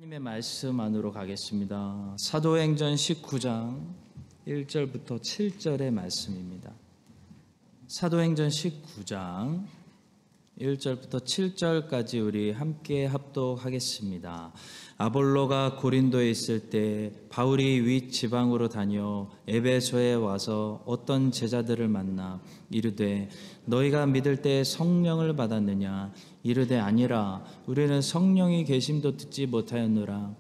하나님의 말씀 안으로 가겠습니다. 사도행전 19장 1절부터 7절의 말씀입니다. 사도행전 19장 1절부터 7절까지 우리 함께 합독하겠습니다. 아볼로가 고린도에 있을 때 바울이 윗 지방으로 다녀 에베소에 와서 어떤 제자들을 만나 이르되 너희가 믿을 때 성령을 받았느냐? 이르되 아니라 우리는 성령이 계심도 듣지 못하였노라.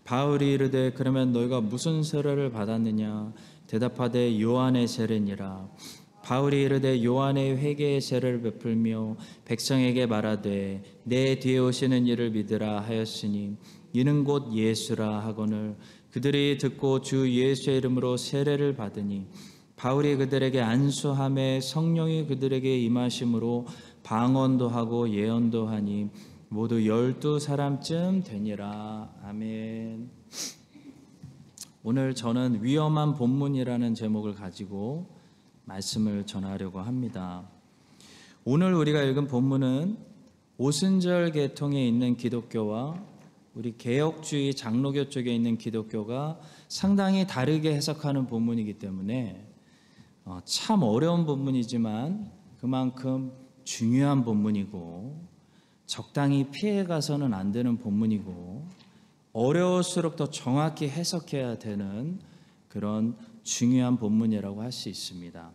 바울이 이르되 그러면 너희가 무슨 세례를 받았느냐? 대답하되 요한의 세례니라. 바울이 이르되 요한의 회개의 세례를 베풀며 백성에게 말하되 내 뒤에 오시는 이를 믿으라 하였으니 이는 곧 예수라 하거늘 그들이 듣고 주 예수의 이름으로 세례를 받으니 바울이 그들에게 안수함에 성령이 그들에게 임하심으로 방언도 하고 예언도 하니 모두 12사람쯤 되니라. 아멘. 오늘 저는 위험한 본문이라는 제목을 가지고 말씀을 전하려고 합니다. 오늘 우리가 읽은 본문은 오순절 계통에 있는 기독교와 우리 개혁주의 장로교 쪽에 있는 기독교가 상당히 다르게 해석하는 본문이기 때문에 참 어려운 본문이지만 그만큼 중요한 본문이고 적당히 피해가서는 안 되는 본문이고 어려울수록 더 정확히 해석해야 되는 그런 중요한 본문이라고 할 수 있습니다.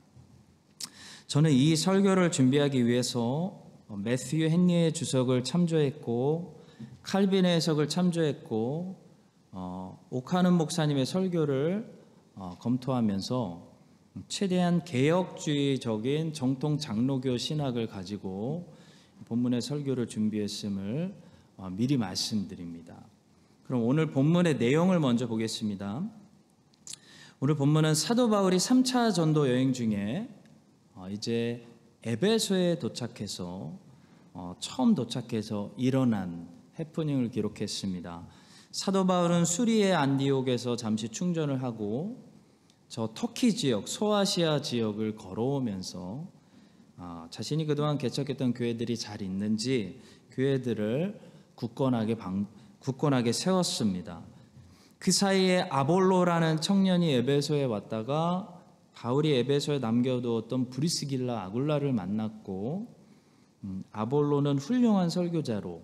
저는 이 설교를 준비하기 위해서 매튜 헨리의 주석을 참조했고 칼빈의 해석을 참조했고 오카는 목사님의 설교를 검토하면서 최대한 개혁주의적인 정통 장로교 신학을 가지고 본문의 설교를 준비했음을 미리 말씀드립니다. 그럼 오늘 본문의 내용을 먼저 보겠습니다. 오늘 본문은 사도 바울이 3차 전도 여행 중에 이제 에베소에 도착해서 처음 도착해서 일어난 해프닝을 기록했습니다. 사도 바울은 수리의 안디옥에서 잠시 충전을 하고 저 터키 지역, 소아시아 지역을 걸어오면서 자신이 그동안 개척했던 교회들이 잘 있는지 교회들을 굳건하게 세웠습니다. 그 사이에 아볼로라는 청년이 에베소에 왔다가 바울이 에베소에 남겨두었던 브리스길라 아굴라를 만났고 아볼로는 훌륭한 설교자로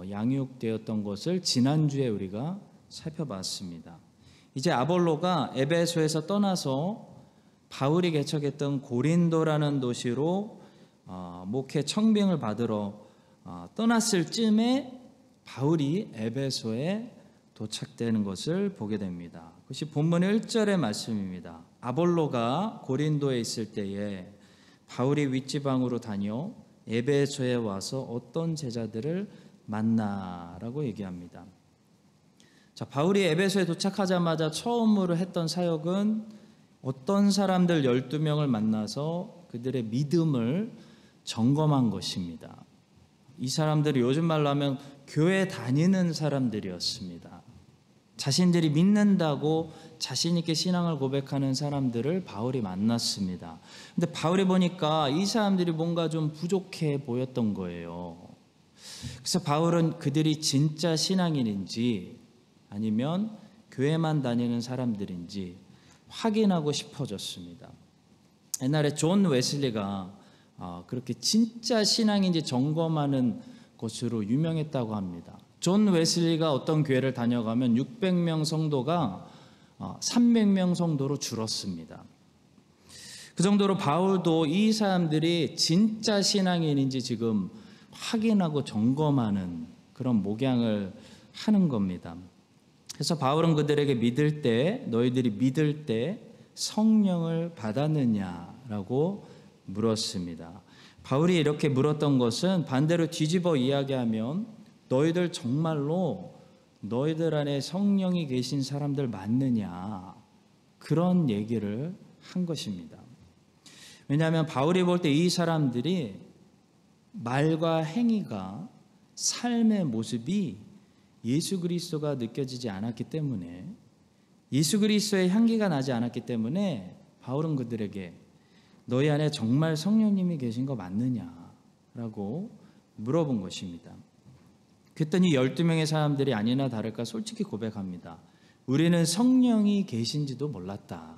양육되었던 것을 지난주에 우리가 살펴봤습니다. 이제 아볼로가 에베소에서 떠나서 바울이 개척했던 고린도라는 도시로 목회 청빙을 받으러 떠났을 쯤에 바울이 에베소에 도착되는 것을 보게 됩니다. 그것이 본문 1절의 말씀입니다. 아볼로가 고린도에 있을 때에 바울이 윗지방으로 다녀 에베소에 와서 어떤 제자들을 만나라고 얘기합니다. 자, 바울이 에베소에 도착하자마자 처음으로 했던 사역은 어떤 사람들 12명을 만나서 그들의 믿음을 점검한 것입니다. 이 사람들이 요즘 말로 하면 교회 다니는 사람들이었습니다. 자신들이 믿는다고 자신 있게 신앙을 고백하는 사람들을 바울이 만났습니다. 근데 바울이 보니까 이 사람들이 뭔가 좀 부족해 보였던 거예요. 그래서 바울은 그들이 진짜 신앙인인지 아니면 교회만 다니는 사람들인지 확인하고 싶어졌습니다. 옛날에 존 웨슬리가 그렇게 진짜 신앙인지 점검하는 것으로 유명했다고 합니다. 존 웨슬리가 어떤 교회를 다녀가면 600명 성도가 300명 성도로 줄었습니다. 그 정도로 바울도 이 사람들이 진짜 신앙인인지 지금 확인하고 점검하는 그런 목양을 하는 겁니다. 그래서 바울은 그들에게 너희들이 믿을 때 성령을 받았느냐라고 물었습니다. 바울이 이렇게 물었던 것은 반대로 뒤집어 이야기하면 너희들 정말로 너희들 안에 성령이 계신 사람들 맞느냐, 그런 얘기를 한 것입니다. 왜냐하면 바울이 볼 때 이 사람들이 말과 행위가 삶의 모습이 예수 그리스도가 느껴지지 않았기 때문에, 예수 그리스도의 향기가 나지 않았기 때문에 바울은 그들에게 너희 안에 정말 성령님이 계신 거 맞느냐라고 물어본 것입니다. 그랬더니 12명의 사람들이 아니나 다를까 솔직히 고백합니다. 우리는 성령이 계신지도 몰랐다.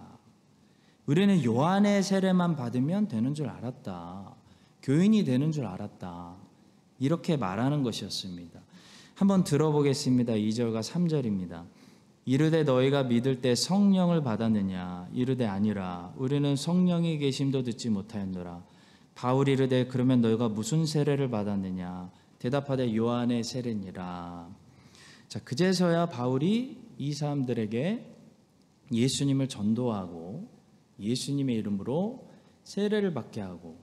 우리는 요한의 세례만 받으면 되는 줄 알았다. 교인이 되는 줄 알았다. 이렇게 말하는 것이었습니다. 한번 들어보겠습니다. 2절과 3절입니다. 이르되 너희가 믿을 때 성령을 받았느냐? 이르되 아니라. 우리는 성령이 계심도 듣지 못하였노라. 바울이 이르되 그러면 너희가 무슨 세례를 받았느냐? 대답하되 요한의 세례니라. 자, 그제서야 바울이 이 사람들에게 예수님을 전도하고 예수님의 이름으로 세례를 받게 하고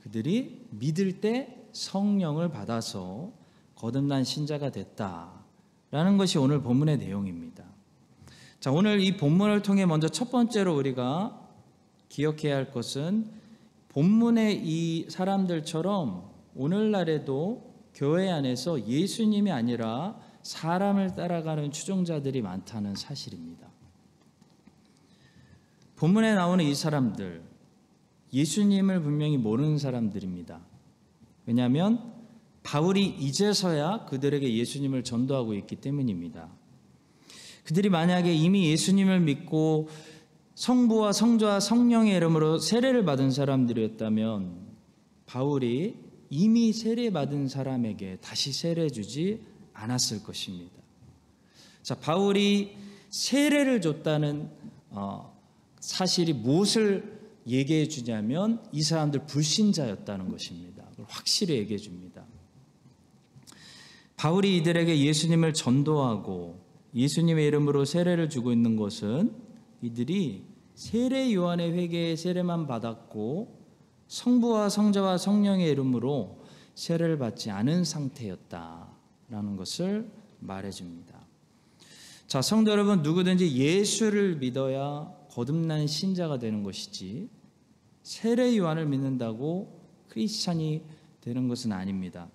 그들이 믿을 때 성령을 받아서 거듭난 신자가 됐다라는 것이 오늘 본문의 내용입니다. 자, 오늘 이 본문을 통해 먼저 첫 번째로 우리가 기억해야 할 것은 본문의 이 사람들처럼 오늘날에도 교회 안에서 예수님이 아니라 사람을 따라가는 추종자들이 많다는 사실입니다. 본문에 나오는 이 사람들, 예수님을 분명히 모르는 사람들입니다. 왜냐하면 바울이 이제서야 그들에게 예수님을 전도하고 있기 때문입니다. 그들이 만약에 이미 예수님을 믿고 성부와 성자와 성령의 이름으로 세례를 받은 사람들이었다면 바울이 이미 세례받은 사람에게 다시 세례 주지 않았을 것입니다. 자, 바울이 세례를 줬다는 사실이 무엇을 얘기해 주냐면 이 사람들 불신자였다는 것입니다. 그걸 확실히 얘기해 줍니다. 바울이 이들에게 예수님을 전도하고 예수님의 이름으로 세례를 주고 있는 것은 이들이 세례 요한의 회개의 세례만 받았고 성부와 성자와 성령의 이름으로 세례를 받지 않은 상태였다라는 것을 말해줍니다. 자, 성도 여러분, 누구든지 예수를 믿어야 거듭난 신자가 되는 것이지 세례 요한을 믿는다고 크리스찬이 되는 것은 아닙니다.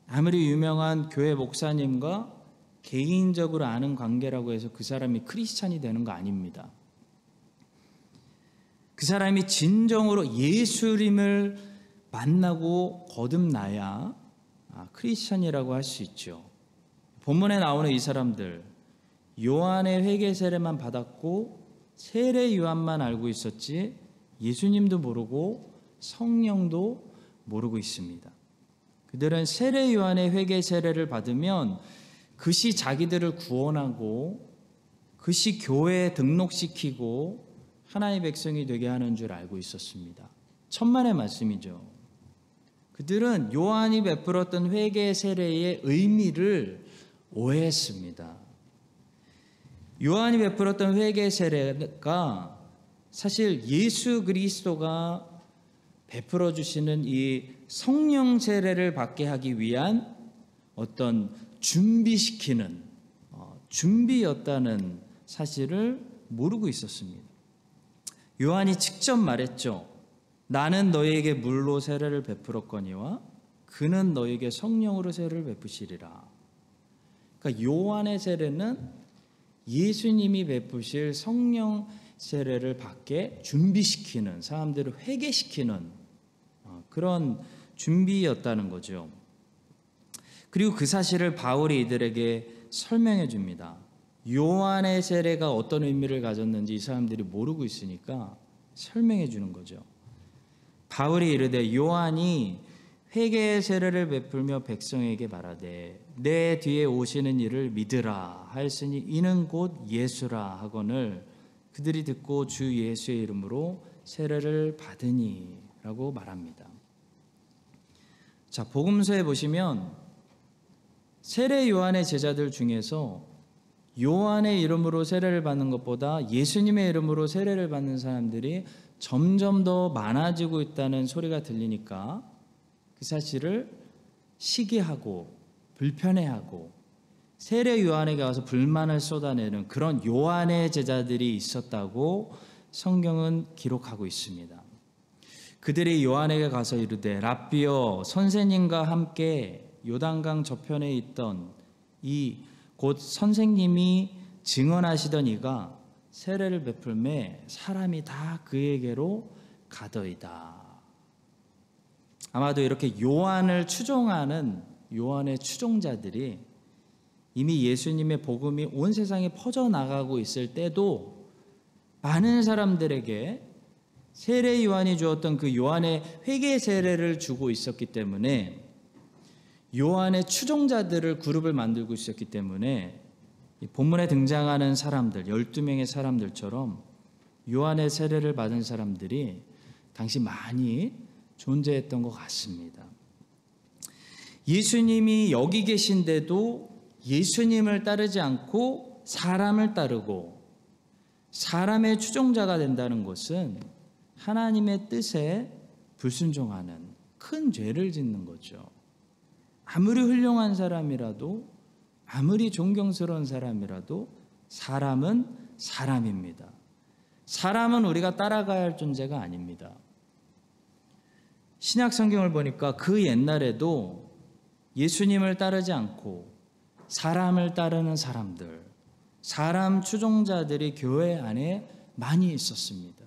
아무리 유명한 교회 목사님과 개인적으로 아는 관계라고 해서 그 사람이 크리스찬이 되는 거 아닙니다. 그 사람이 진정으로 예수님을 만나고 거듭나야 크리스찬이라고 할 수 있죠. 본문에 나오는 이 사람들, 요한의 회개 세례만 받았고 세례 요한만 알고 있었지 예수님도 모르고 성령도 모르고 있습니다. 그들은 세례 요한의 회개 세례를 받으면 그것이 자기들을 구원하고 그것이 교회에 등록시키고 하나님의 백성이 되게 하는 줄 알고 있었습니다. 천만의 말씀이죠. 그들은 요한이 베풀었던 회개 세례의 의미를 오해했습니다. 요한이 베풀었던 회개 세례가 사실 예수 그리스도가 베풀어 주시는 이 성령 세례를 받게 하기 위한 어떤 준비시키는 준비였다는 사실을 모르고 있었습니다. 요한이 직접 말했죠. 나는 너희에게 물로 세례를 베풀었거니와 그는 너희에게 성령으로 세례를 베푸시리라. 그러니까 요한의 세례는 예수님이 베푸실 성령 세례를 받게 준비시키는, 사람들을 회개시키는 그런 준비였다는 거죠. 그리고 그 사실을 바울이 이들에게 설명해 줍니다. 요한의 세례가 어떤 의미를 가졌는지 이 사람들이 모르고 있으니까 설명해 주는 거죠. 바울이 이르되 요한이 회개의 세례를 베풀며 백성에게 말하되 내 뒤에 오시는 이를 믿으라 하였으니 이는 곧 예수라 하거늘 그들이 듣고 주 예수의 이름으로 세례를 받으니 라고 말합니다. 자, 복음서에 보시면 세례 요한의 제자들 중에서 요한의 이름으로 세례를 받는 것보다 예수님의 이름으로 세례를 받는 사람들이 점점 더 많아지고 있다는 소리가 들리니까 그 사실을 시기하고 불편해하고 세례 요한에게 와서 불만을 쏟아내는 그런 요한의 제자들이 있었다고 성경은 기록하고 있습니다. 그들이 요한에게 가서 이르되 랍비여 선생님과 함께 요단강 저편에 있던 이 곧 선생님이 증언하시던 이가 세례를 베풀매 사람이 다 그에게로 가더이다. 아마도 이렇게 요한을 추종하는 요한의 추종자들이 이미 예수님의 복음이 온 세상에 퍼져나가고 있을 때도 많은 사람들에게 세례 요한이 주었던 그 요한의 회개 세례를 주고 있었기 때문에 요한의 추종자들을 그룹을 만들고 있었기 때문에 본문에 등장하는 사람들 12명의 사람들처럼 요한의 세례를 받은 사람들이 당시 많이 존재했던 것 같습니다. 예수님이 여기 계신데도 예수님을 따르지 않고 사람을 따르고 사람의 추종자가 된다는 것은 하나님의 뜻에 불순종하는 큰 죄를 짓는 거죠. 아무리 훌륭한 사람이라도 아무리 존경스러운 사람이라도 사람은 사람입니다. 사람은 우리가 따라가야 할 존재가 아닙니다. 신약 성경을 보니까 그 옛날에도 예수님을 따르지 않고 사람을 따르는 사람들, 사람 추종자들이 교회 안에 많이 있었습니다.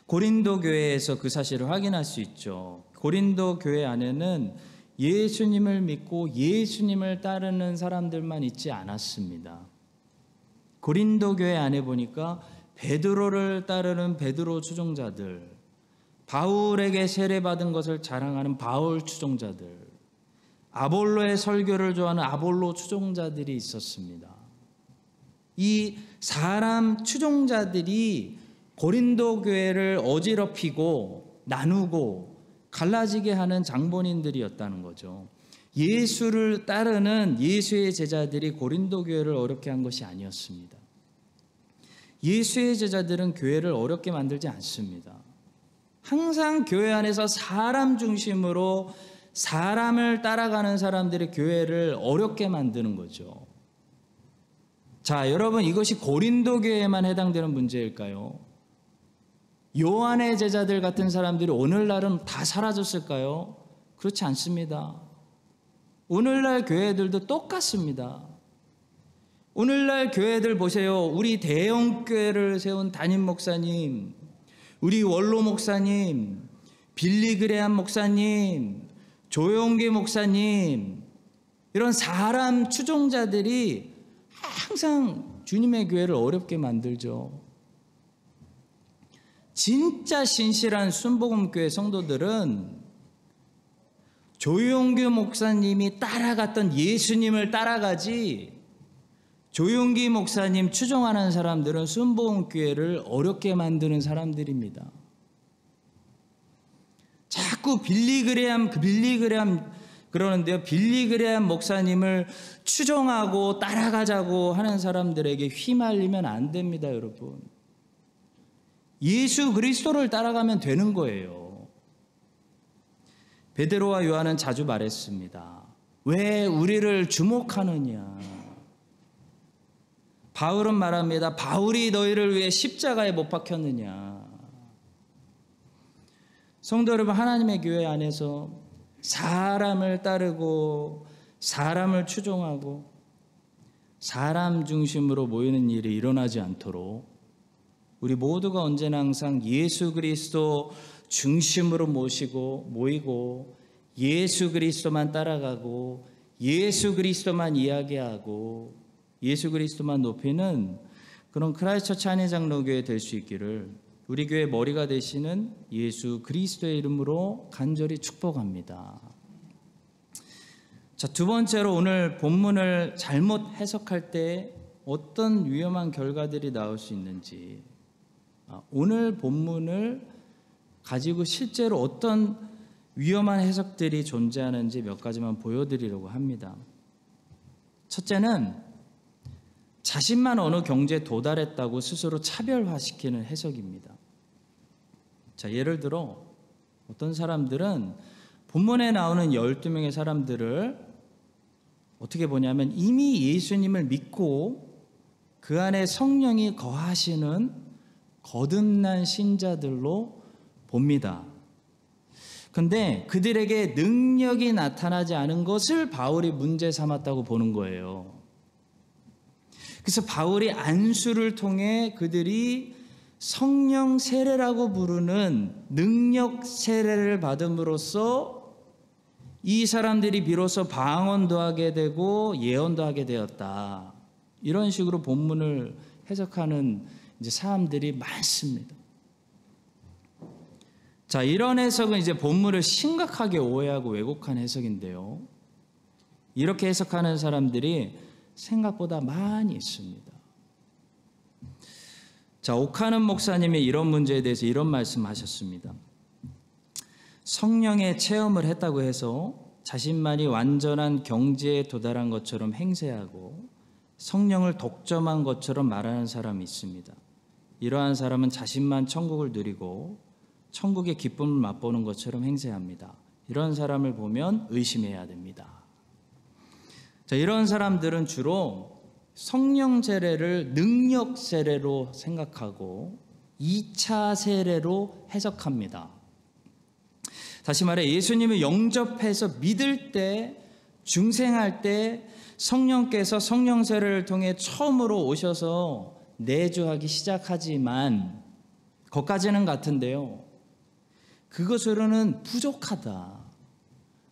고린도 교회에서 그 사실을 확인할 수 있죠. 고린도 교회 안에는 예수님을 믿고 예수님을 따르는 사람들만 있지 않았습니다. 고린도 교회 안에 보니까 베드로를 따르는 베드로 추종자들, 바울에게 세례받은 것을 자랑하는 바울 추종자들, 아볼로의 설교를 좋아하는 아볼로 추종자들이 있었습니다. 이 사람 추종자들이 고린도 교회를 어지럽히고 나누고 갈라지게 하는 장본인들이었다는 거죠. 예수를 따르는 예수의 제자들이 고린도 교회를 어렵게 한 것이 아니었습니다. 예수의 제자들은 교회를 어렵게 만들지 않습니다. 항상 교회 안에서 사람 중심으로 사람을 따라가는 사람들이 교회를 어렵게 만드는 거죠. 자, 여러분, 이것이 고린도 교회에만 해당되는 문제일까요? 요한의 제자들 같은 사람들이 오늘날은 다 사라졌을까요? 그렇지 않습니다. 오늘날 교회들도 똑같습니다. 오늘날 교회들 보세요. 우리 대형 교회를 세운 담임 목사님, 우리 원로 목사님, 빌리 그레함 목사님, 조용기 목사님, 이런 사람 추종자들이 항상 주님의 교회를 어렵게 만들죠. 진짜 신실한 순복음교회 성도들은 조용기 목사님이 따라갔던 예수님을 따라가지, 조용기 목사님 추종하는 사람들은 순복음교회를 어렵게 만드는 사람들입니다. 자꾸 빌리 그레함 그러는데요. 빌리 그레함 목사님을 추종하고 따라가자고 하는 사람들에게 휘말리면 안 됩니다, 여러분. 예수 그리스도를 따라가면 되는 거예요. 베드로와 요한은 자주 말했습니다. 왜 우리를 주목하느냐? 바울은 말합니다. 바울이 너희를 위해 십자가에 못 박혔느냐? 성도 여러분, 하나님의 교회 안에서 사람을 따르고 사람을 추종하고 사람 중심으로 모이는 일이 일어나지 않도록 우리 모두가 언제나 항상 예수 그리스도 중심으로 모이고 예수 그리스도만 따라가고 예수 그리스도만 이야기하고 예수 그리스도만 높이는 그런 크라이스트처치 한인장로교회 될 수 있기를 우리 교회 머리가 되시는 예수 그리스도의 이름으로 간절히 축복합니다. 자, 두 번째로 오늘 본문을 잘못 해석할 때 어떤 위험한 결과들이 나올 수 있는지, 오늘 본문을 가지고 실제로 어떤 위험한 해석들이 존재하는지 몇 가지만 보여드리려고 합니다. 첫째는 자신만 어느 경지에 도달했다고 스스로 차별화시키는 해석입니다. 자, 예를 들어 어떤 사람들은 본문에 나오는 12명의 사람들을 어떻게 보냐면 이미 예수님을 믿고 그 안에 성령이 거하시는 거듭난 신자들로 봅니다. 그런데 그들에게 능력이 나타나지 않은 것을 바울이 문제 삼았다고 보는 거예요. 그래서 바울이 안수를 통해 그들이 성령 세례라고 부르는 능력 세례를 받음으로써 이 사람들이 비로소 방언도 하게 되고 예언도 하게 되었다. 이런 식으로 본문을 해석하는 이제 사람들이 많습니다. 자, 이런 해석은 이제 본문을 심각하게 오해하고 왜곡한 해석인데요. 이렇게 해석하는 사람들이 생각보다 많이 있습니다. 자, 오카는 목사님이 이런 문제에 대해서 이런 말씀하셨습니다. 성령의 체험을 했다고 해서 자신만이 완전한 경지에 도달한 것처럼 행세하고 성령을 독점한 것처럼 말하는 사람이 있습니다. 이러한 사람은 자신만 천국을 누리고 천국의 기쁨을 맛보는 것처럼 행세합니다. 이런 사람을 보면 의심해야 됩니다. 자, 이런 사람들은 주로 성령 세례를 능력 세례로 생각하고 2차 세례로 해석합니다. 다시 말해 예수님을 영접해서 믿을 때, 중생할 때 성령께서 성령 세례를 통해 처음으로 오셔서 내주하기 시작하지만 거기까지는 같은데요. 그것으로는 부족하다.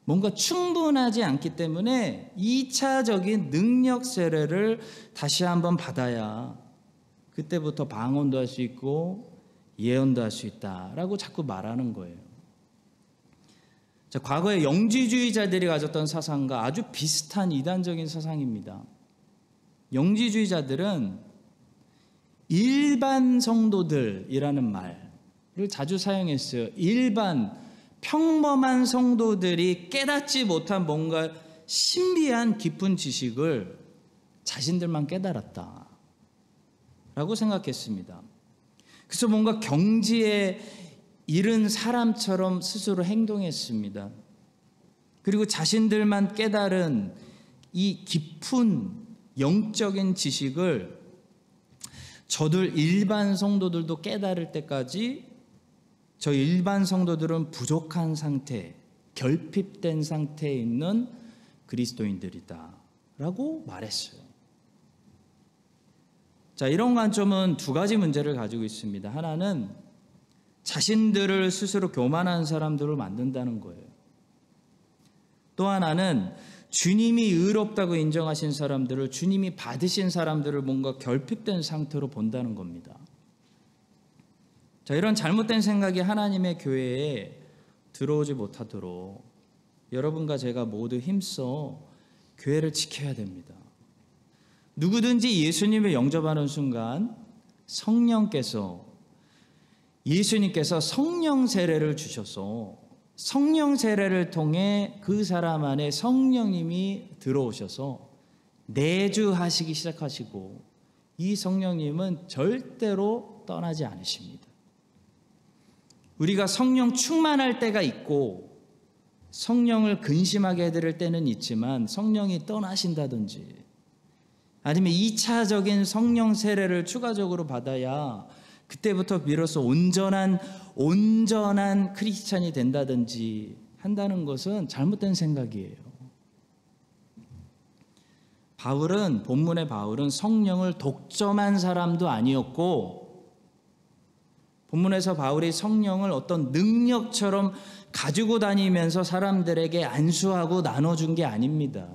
뭔가 충분하지 않기 때문에 2차적인 능력 세례를 다시 한번 받아야 그때부터 방언도 할 수 있고 예언도 할 수 있다라고 자꾸 말하는 거예요. 자, 과거에 영지주의자들이 가졌던 사상과 아주 비슷한 이단적인 사상입니다. 영지주의자들은 일반 성도들이라는 말을 자주 사용했어요. 일반 평범한 성도들이 깨닫지 못한 뭔가 신비한 깊은 지식을 자신들만 깨달았다 라고 생각했습니다. 그래서 뭔가 경지에 이른 사람처럼 스스로 행동했습니다. 그리고 자신들만 깨달은 이 깊은 영적인 지식을 저들 일반 성도들도 깨달을 때까지 저 일반 성도들은 부족한 상태, 결핍된 상태에 있는 그리스도인들이다 라고 말했어요. 자, 이런 관점은 두 가지 문제를 가지고 있습니다. 하나는 자신들을 스스로 교만한 사람들을 만든다는 거예요. 또 하나는 주님이 의롭다고 인정하신 사람들을, 주님이 받으신 사람들을 뭔가 결핍된 상태로 본다는 겁니다. 자, 이런 잘못된 생각이 하나님의 교회에 들어오지 못하도록 여러분과 제가 모두 힘써 교회를 지켜야 됩니다. 누구든지 예수님을 영접하는 순간 예수님께서 성령 세례를 주셔서 성령 세례를 통해 그 사람 안에 성령님이 들어오셔서 내주하시기 시작하시고 이 성령님은 절대로 떠나지 않으십니다. 우리가 성령 충만할 때가 있고 성령을 근심하게 해드릴 때는 있지만 성령이 떠나신다든지 아니면 2차적인 성령 세례를 추가적으로 받아야 그때부터 비로소 온전한 크리스찬이 된다든지 한다는 것은 잘못된 생각이에요. 본문의 바울은 성령을 독점한 사람도 아니었고 본문에서 바울이 성령을 어떤 능력처럼 가지고 다니면서 사람들에게 안수하고 나눠준 게 아닙니다.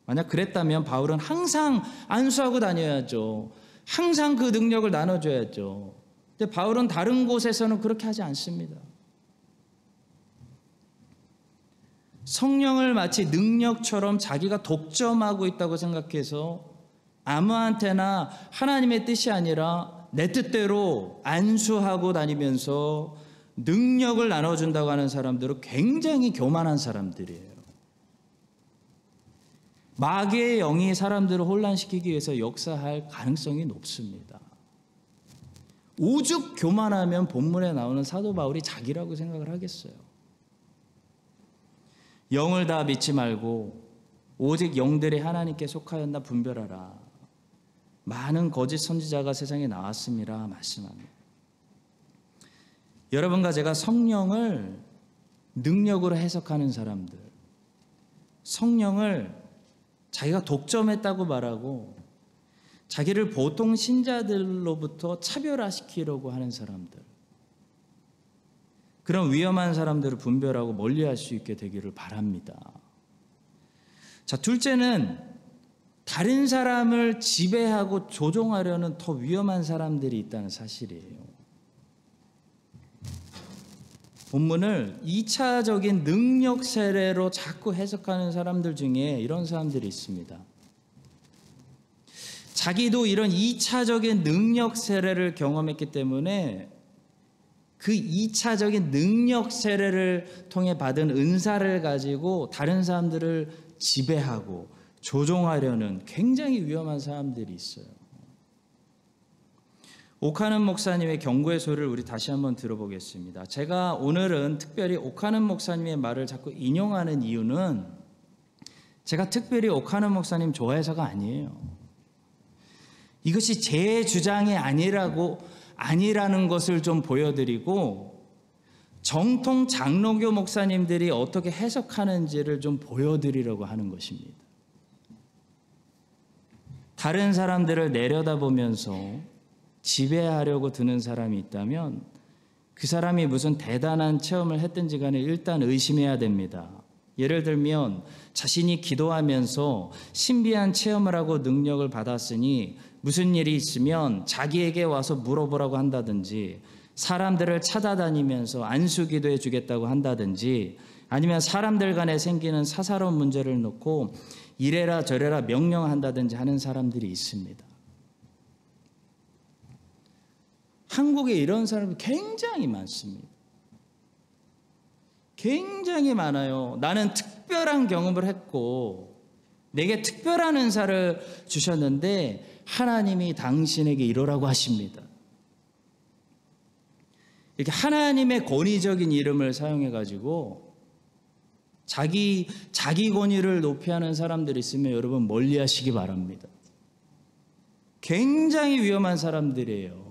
만약 그랬다면 바울은 항상 안수하고 다녀야죠. 항상 그 능력을 나눠줘야죠. 근데 바울은 다른 곳에서는 그렇게 하지 않습니다. 성령을 마치 능력처럼 자기가 독점하고 있다고 생각해서 아무한테나 하나님의 뜻이 아니라 내 뜻대로 안수하고 다니면서 능력을 나눠준다고 하는 사람들은 굉장히 교만한 사람들이에요. 마귀의 영이 사람들을 혼란시키기 위해서 역사할 가능성이 높습니다. 오죽 교만하면 본문에 나오는 사도 바울이 자기라고 생각을 하겠어요. 영을 다 믿지 말고 오직 영들이 하나님께 속하였나 분별하라. 많은 거짓 선지자가 세상에 나왔음이라 말씀합니다. 여러분과 제가 성령을 능력으로 해석하는 사람들, 성령을 자기가 독점했다고 말하고 자기를 보통 신자들로부터 차별화시키려고 하는 사람들, 그런 위험한 사람들을 분별하고 멀리할 수 있게 되기를 바랍니다. 자, 둘째는 다른 사람을 지배하고 조종하려는 더 위험한 사람들이 있다는 사실이에요. 본문을 2차적인 능력 세례로 자꾸 해석하는 사람들 중에 이런 사람들이 있습니다. 자기도 이런 2차적인 능력 세례를 경험했기 때문에 그 2차적인 능력 세례를 통해 받은 은사를 가지고 다른 사람들을 지배하고 조종하려는 굉장히 위험한 사람들이 있어요. 오카는 목사님의 경고의 소리를 우리 다시 한번 들어보겠습니다. 제가 오늘은 특별히 오카는 목사님의 말을 자꾸 인용하는 이유는 제가 특별히 오카는 목사님 좋아해서가 아니에요. 이것이 제 주장이 아니라는 것을 좀 보여드리고 정통 장로교 목사님들이 어떻게 해석하는지를 좀 보여드리려고 하는 것입니다. 다른 사람들을 내려다보면서 지배하려고 드는 사람이 있다면 그 사람이 무슨 대단한 체험을 했든지 간에 일단 의심해야 됩니다. 예를 들면 자신이 기도하면서 신비한 체험을 하고 능력을 받았으니 무슨 일이 있으면 자기에게 와서 물어보라고 한다든지, 사람들을 찾아다니면서 안수기도해 주겠다고 한다든지, 아니면 사람들 간에 생기는 사사로운 문제를 놓고 이래라 저래라 명령한다든지 하는 사람들이 있습니다. 한국에 이런 사람이 굉장히 많습니다. 굉장히 많아요. 나는 특별한 경험을 했고 내게 특별한 은사를 주셨는데 하나님이 당신에게 이러라고 하십니다. 이렇게 하나님의 권위적인 이름을 사용해가지고 자기 권위를 높이 하는 사람들이 있으면 여러분 멀리 하시기 바랍니다. 굉장히 위험한 사람들이에요.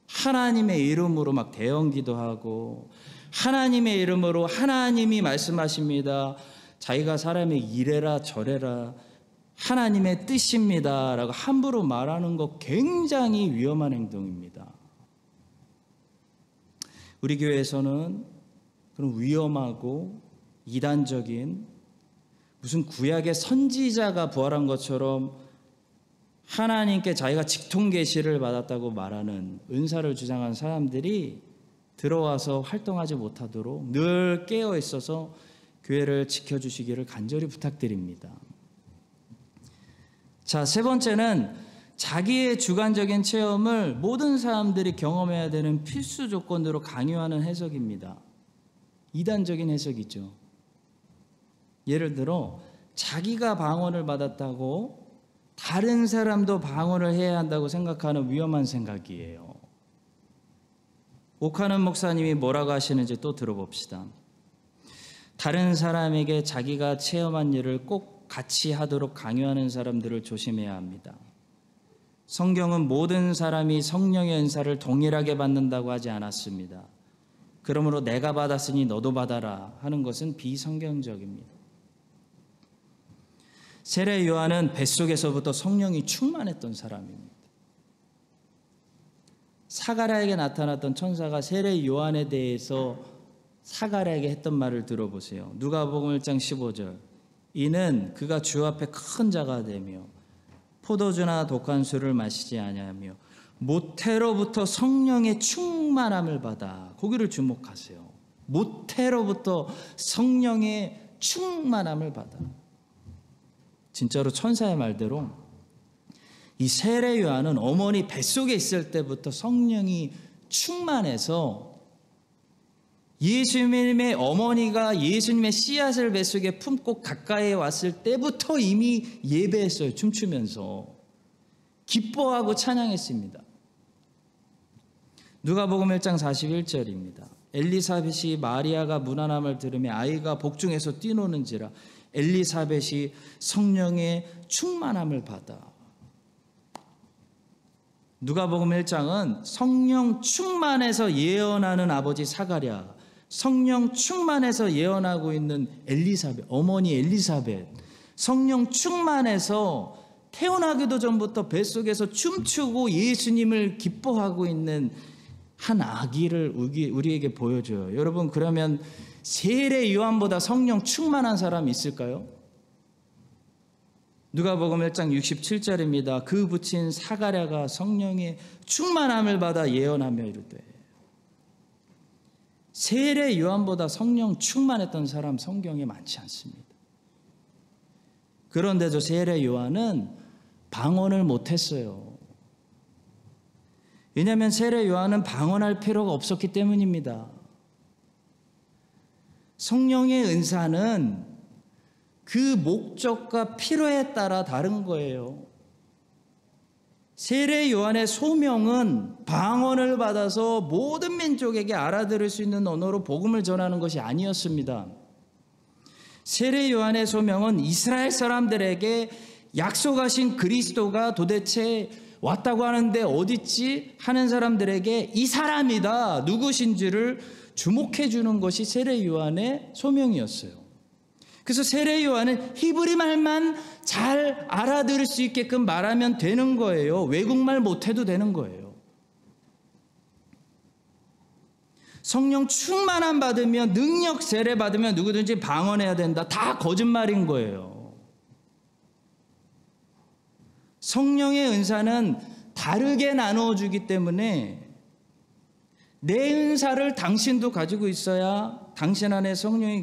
하나님의 이름으로 막 대형 기도하고 하나님의 이름으로 하나님이 말씀하십니다. 자기가 사람이 이래라 저래라 하나님의 뜻입니다 라고 함부로 말하는 거 굉장히 위험한 행동입니다. 우리 교회에서는 그런 위험하고 이단적인 무슨 구약의 선지자가 부활한 것처럼 하나님께 자기가 직통 계시를 받았다고 말하는 은사를 주장한 사람들이 들어와서 활동하지 못하도록 늘 깨어 있어서 교회를 지켜주시기를 간절히 부탁드립니다. 자, 세 번째는 자기의 주관적인 체험을 모든 사람들이 경험해야 되는 필수 조건으로 강요하는 해석입니다. 이단적인 해석이죠. 예를 들어 자기가 방언을 받았다고 다른 사람도 방언을 해야 한다고 생각하는 위험한 생각이에요. 오카는 목사님이 뭐라고 하시는지 또 들어봅시다. 다른 사람에게 자기가 체험한 일을 꼭 같이 하도록 강요하는 사람들을 조심해야 합니다. 성경은 모든 사람이 성령의 은사를 동일하게 받는다고 하지 않았습니다. 그러므로 내가 받았으니 너도 받아라 하는 것은 비성경적입니다. 세례 요한은 뱃속에서부터 성령이 충만했던 사람입니다. 사가랴에게 나타났던 천사가 세례 요한에 대해서 사가랴에게 했던 말을 들어보세요. 누가복음 1장 15절. 이는 그가 주 앞에 큰 자가 되며 포도주나 독한 술을 마시지 아니하며 모태로부터 성령의 충만함을 받아. 거기를 주목하세요. 모태로부터 성령의 충만함을 받아. 진짜로 천사의 말대로 이 세례 요한은 어머니 뱃속에 있을 때부터 성령이 충만해서 예수님의 어머니가 예수님의 씨앗을 뱃속에 품고 가까이 왔을 때부터 이미 예배했어요. 춤추면서 기뻐하고 찬양했습니다. 누가복음 1장 41절입니다. 엘리사벳이 마리아가 문안함을 들으며 아이가 복중에서 뛰노는지라 엘리사벳이 성령의 충만함을 받아. 누가복음 1장은 성령 충만해서 예언하는 아버지 사가랴, 성령 충만해서 예언하고 있는 엘리사벳, 어머니 엘리사벳, 성령 충만해서 태어나기도 전부터 뱃속에서 춤추고 예수님을 기뻐하고 있는 한 아기를 우리에게 보여줘요. 여러분, 그러면 세례 요한보다 성령 충만한 사람이 있을까요? 누가복음 1장 67절입니다. 그 붙인 사가랴가 성령의 충만함을 받아 예언하며 이르되. 세례 요한보다 성령 충만했던 사람 성경에 많지 않습니다. 그런데도 세례 요한은 방언을 못했어요. 왜냐하면 세례 요한은 방언할 필요가 없었기 때문입니다. 성령의 은사는 그 목적과 필요에 따라 다른 거예요. 세례 요한의 소명은 방언을 받아서 모든 민족에게 알아들을 수 있는 언어로 복음을 전하는 것이 아니었습니다. 세례 요한의 소명은 이스라엘 사람들에게 약속하신 그리스도가 도대체 왔다고 하는데 어딨지 하는 사람들에게 이 사람이다, 누구신지를 주목해 주는 것이 세례 요한의 소명이었어요. 그래서 세례 요한은 히브리 말만 잘 알아들을 수 있게끔 말하면 되는 거예요. 외국말 못해도 되는 거예요. 성령 충만함 받으면, 능력 세례 받으면 누구든지 방언해야 된다. 다 거짓말인 거예요. 성령의 은사는 다르게 나누어주기 때문에 내 은사를 당신도 가지고 있어야 당신 안에 성령이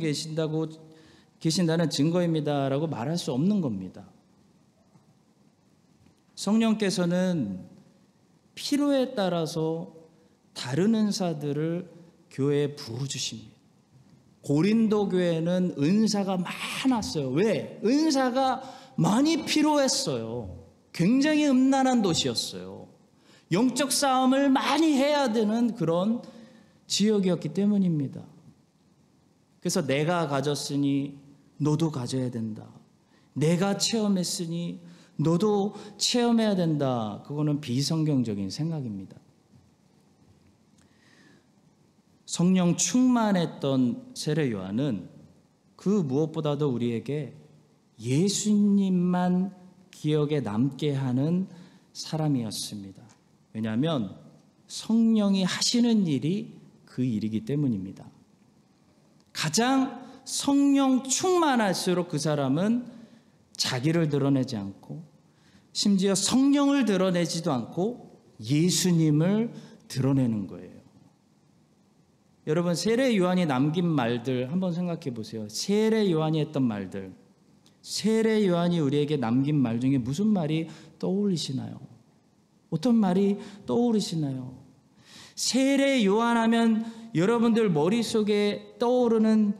계신다는 증거입니다라고 말할 수 없는 겁니다. 성령께서는 필요에 따라서 다른 은사들을 교회에 부어주십니다. 고린도 교회는 은사가 많았어요. 왜? 은사가 많이 필요했어요. 굉장히 음란한 도시였어요. 영적 싸움을 많이 해야 되는 그런 지역이었기 때문입니다. 그래서 내가 가졌으니 너도 가져야 된다. 내가 체험했으니 너도 체험해야 된다. 그거는 비성경적인 생각입니다. 성령 충만했던 세례 요한은 그 무엇보다도 우리에게 예수님만 기억에 남게 하는 사람이었습니다. 왜냐하면 성령이 하시는 일이 그 일이기 때문입니다. 가장 성령 충만할수록 그 사람은 자기를 드러내지 않고 심지어 성령을 드러내지도 않고 예수님을 드러내는 거예요. 여러분, 세례 요한이 남긴 말들 한번 생각해 보세요. 세례 요한이 했던 말들, 세례 요한이 우리에게 남긴 말 중에 무슨 말이 떠올리시나요? 어떤 말이 떠오르시나요? 세례 요한 하면 여러분들 머릿속에 떠오르는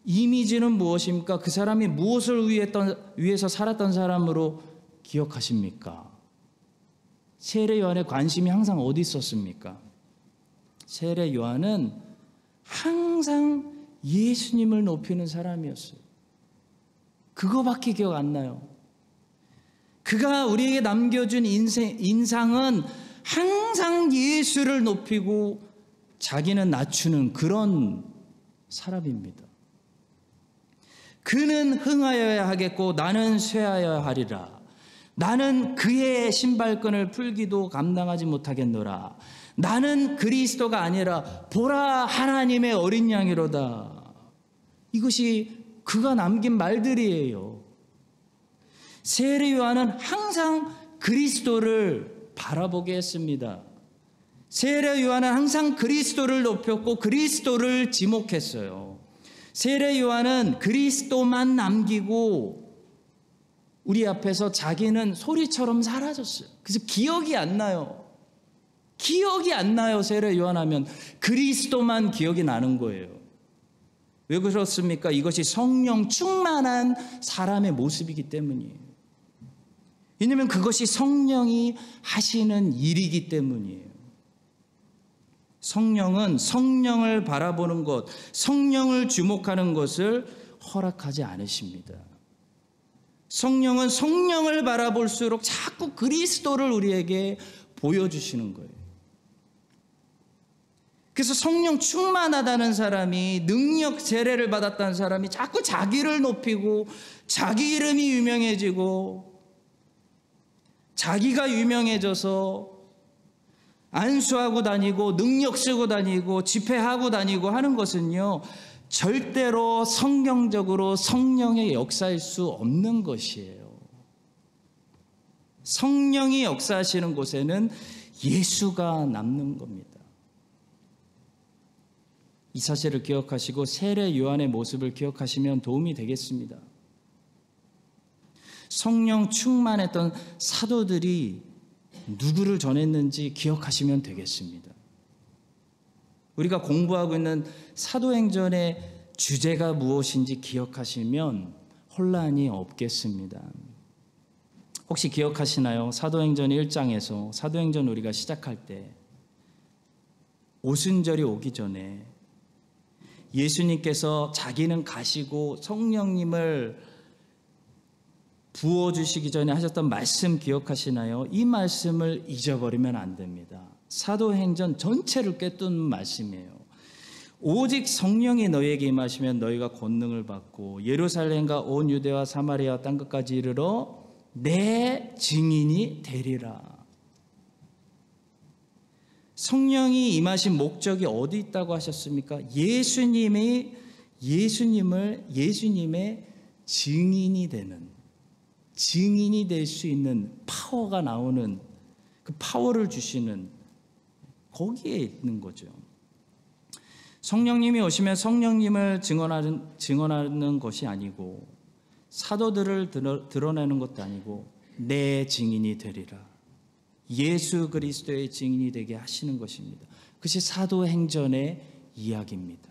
이미지는 무엇입니까? 그 사람이 무엇을 위해서 살았던 사람으로 기억하십니까? 세례 요한의 관심이 항상 어디 있었습니까? 세례 요한은 항상 예수님을 높이는 사람이었어요. 그거밖에 기억 안 나요. 그가 우리에게 남겨준 인상은 항상 예수를 높이고 자기는 낮추는 그런 사람입니다. 그는 흥하여야 하겠고 나는 쇠하여야 하리라. 나는 그의 신발끈을 풀기도 감당하지 못하겠노라. 나는 그리스도가 아니라 보라 하나님의 어린 양이로다. 이것이 그가 남긴 말들이에요. 세례 요한은 항상 그리스도를 바라보게 했습니다. 세례 요한은 항상 그리스도를 높였고 그리스도를 지목했어요. 세례 요한은 그리스도만 남기고 우리 앞에서 자기는 소리처럼 사라졌어요. 그래서 기억이 안 나요. 기억이 안 나요. 세례 요한 하면 그리스도만 기억이 나는 거예요. 왜 그렇습니까? 이것이 성령 충만한 사람의 모습이기 때문이에요. 왜냐하면 그것이 성령이 하시는 일이기 때문이에요. 성령은 성령을 바라보는 것, 성령을 주목하는 것을 허락하지 않으십니다. 성령은 성령을 바라볼수록 자꾸 그리스도를 우리에게 보여주시는 거예요. 그래서 성령 충만하다는 사람이, 능력 세례를 받았다는 사람이 자꾸 자기를 높이고 자기 이름이 유명해지고 자기가 유명해져서 안수하고 다니고 능력 쓰고 다니고 집회하고 다니고 하는 것은요, 절대로 성경적으로 성령의 역사일 수 없는 것이에요. 성령이 역사하시는 곳에는 예수가 남는 겁니다. 이 사실을 기억하시고 세례 요한의 모습을 기억하시면 도움이 되겠습니다. 성령 충만했던 사도들이 누구를 전했는지 기억하시면 되겠습니다. 우리가 공부하고 있는 사도행전의 주제가 무엇인지 기억하시면 혼란이 없겠습니다. 혹시 기억하시나요? 사도행전 1장에서 사도행전 우리가 시작할 때 오순절이 오기 전에 예수님께서 자기는 가시고 성령님을 부어주시기 전에 하셨던 말씀 기억하시나요? 이 말씀을 잊어버리면 안 됩니다. 사도행전 전체를 꿰뚫는 말씀이에요. 오직 성령이 너희에게 임하시면 너희가 권능을 받고 예루살렘과 온 유대와 사마리아 땅끝까지 이르러 내 증인이 되리라. 성령이 임하신 목적이 어디 있다고 하셨습니까? 예수님의 증인이 되는, 증인이 될 수 있는 파워가 나오는, 그 파워를 주시는, 거기에 있는 거죠. 성령님이 오시면 성령님을 증언하는 것이 아니고 사도들을 드러내는 것도 아니고 내 증인이 되리라. 예수 그리스도의 증인이 되게 하시는 것입니다. 그것이 사도행전의 이야기입니다.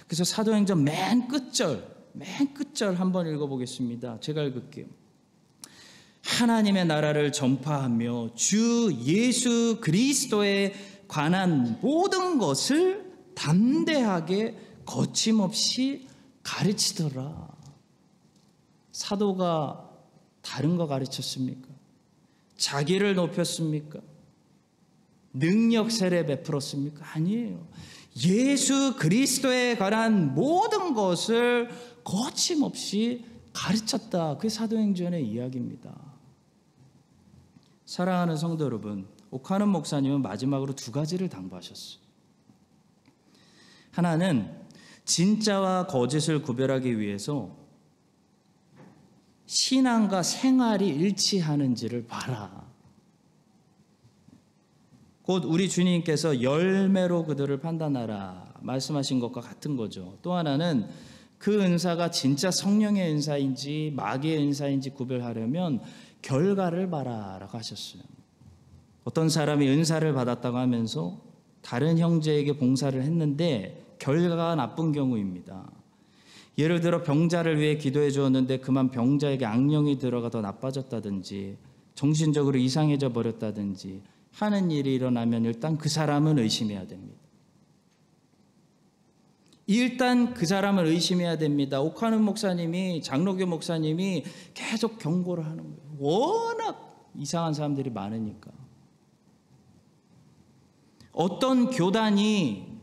그래서 사도행전 맨 끝절 한번 읽어보겠습니다. 제가 읽을게요. 하나님의 나라를 전파하며 주 예수 그리스도에 관한 모든 것을 담대하게 거침없이 가르치더라. 사도가 다른 거 가르쳤습니까? 자기를 높였습니까? 능력 세례 베풀었습니까? 아니에요. 예수 그리스도에 관한 모든 것을 거침없이 가르쳤다. 그게 사도행전의 이야기입니다. 사랑하는 성도 여러분, 오카는 목사님은 마지막으로 두 가지를 당부하셨어요. 하나는 진짜와 거짓을 구별하기 위해서 신앙과 생활이 일치하는지를 봐라. 곧 우리 주님께서 열매로 그들을 판단하라 말씀하신 것과 같은 거죠. 또 하나는 그 은사가 진짜 성령의 은사인지 마귀의 은사인지 구별하려면 결과를 봐라 라고 하셨어요. 어떤 사람이 은사를 받았다고 하면서 다른 형제에게 봉사를 했는데 결과가 나쁜 경우입니다. 예를 들어 병자를 위해 기도해 주었는데 그만 병자에게 악령이 들어가 더 나빠졌다든지 정신적으로 이상해져 버렸다든지 하는 일이 일어나면 일단 그 사람은 의심해야 됩니다. 일단 그 사람을 의심해야 됩니다. 오카는 목사님이, 장로교 목사님이 계속 경고를 하는 거예요. 워낙 이상한 사람들이 많으니까. 어떤 교단이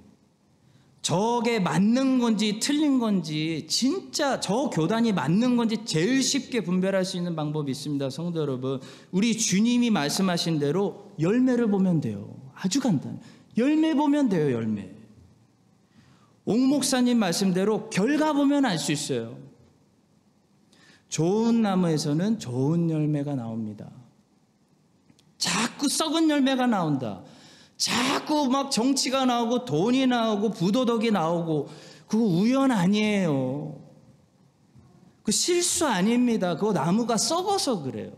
저게 맞는 건지 틀린 건지, 진짜 저 교단이 맞는 건지 제일 쉽게 분별할 수 있는 방법이 있습니다. 성도 여러분, 우리 주님이 말씀하신 대로 열매를 보면 돼요. 아주 간단해요. 열매 보면 돼요. 열매. 옥 목사님 말씀대로 결과 보면 알 수 있어요. 좋은 나무에서는 좋은 열매가 나옵니다. 자꾸 썩은 열매가 나온다. 자꾸 막 정치가 나오고 돈이 나오고 부도덕이 나오고, 그거 우연 아니에요. 그 실수 아닙니다. 그거 나무가 썩어서 그래요.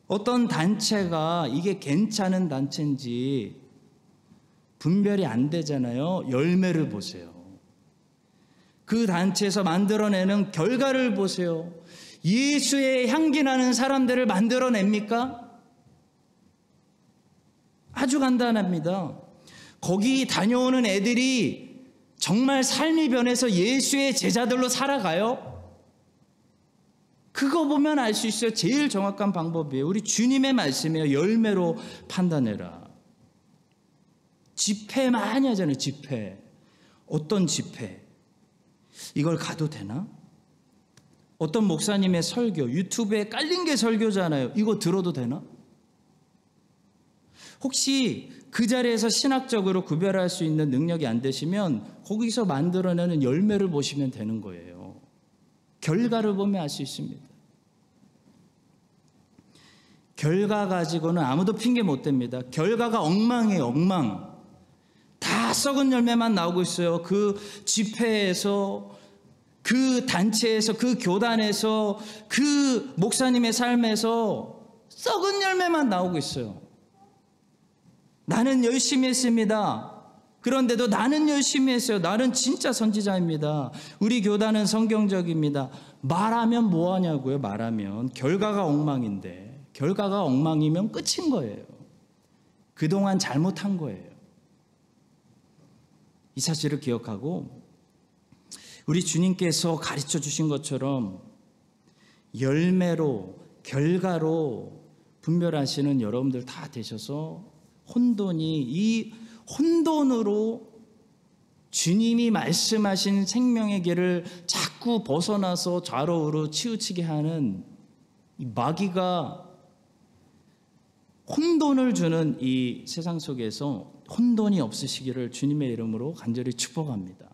어떤 단체가 이게 괜찮은 단체인지 분별이 안 되잖아요. 열매를 보세요. 그 단체에서 만들어내는 결과를 보세요. 예수의 향기 나는 사람들을 만들어냅니까? 아주 간단합니다. 거기 다녀오는 애들이 정말 삶이 변해서 예수의 제자들로 살아가요? 그거 보면 알 수 있어요. 제일 정확한 방법이에요. 우리 주님의 말씀이에요. 열매로 판단해라. 집회 많이 하잖아요. 집회. 어떤 집회? 이걸 가도 되나? 어떤 목사님의 설교, 유튜브에 깔린 게 설교잖아요. 이거 들어도 되나? 혹시 그 자리에서 신학적으로 구별할 수 있는 능력이 안 되시면 거기서 만들어내는 열매를 보시면 되는 거예요. 결과를 보면 알 수 있습니다. 결과 가지고는 아무도 핑계 못 댑니다. 결과가 엉망이에요. 엉망. 다 썩은 열매만 나오고 있어요. 그 집회에서, 그 단체에서, 그 교단에서, 그 목사님의 삶에서 썩은 열매만 나오고 있어요. 나는 열심히 했습니다. 그런데도 나는 열심히 했어요. 나는 진짜 선지자입니다. 우리 교단은 성경적입니다. 말하면 뭐하냐고요. 말하면 결과가 엉망인데, 결과가 엉망이면 끝인 거예요. 그동안 잘못한 거예요. 이 사실을 기억하고 우리 주님께서 가르쳐 주신 것처럼 열매로, 결과로 분별하시는 여러분들 다 되셔서 혼돈이, 이 혼돈으로 주님이 말씀하신 생명의 길을 자꾸 벗어나서 좌로우로 치우치게 하는 이 마귀가 혼돈을 주는 이 세상 속에서 혼돈이 없으시기를 주님의 이름으로 간절히 축복합니다.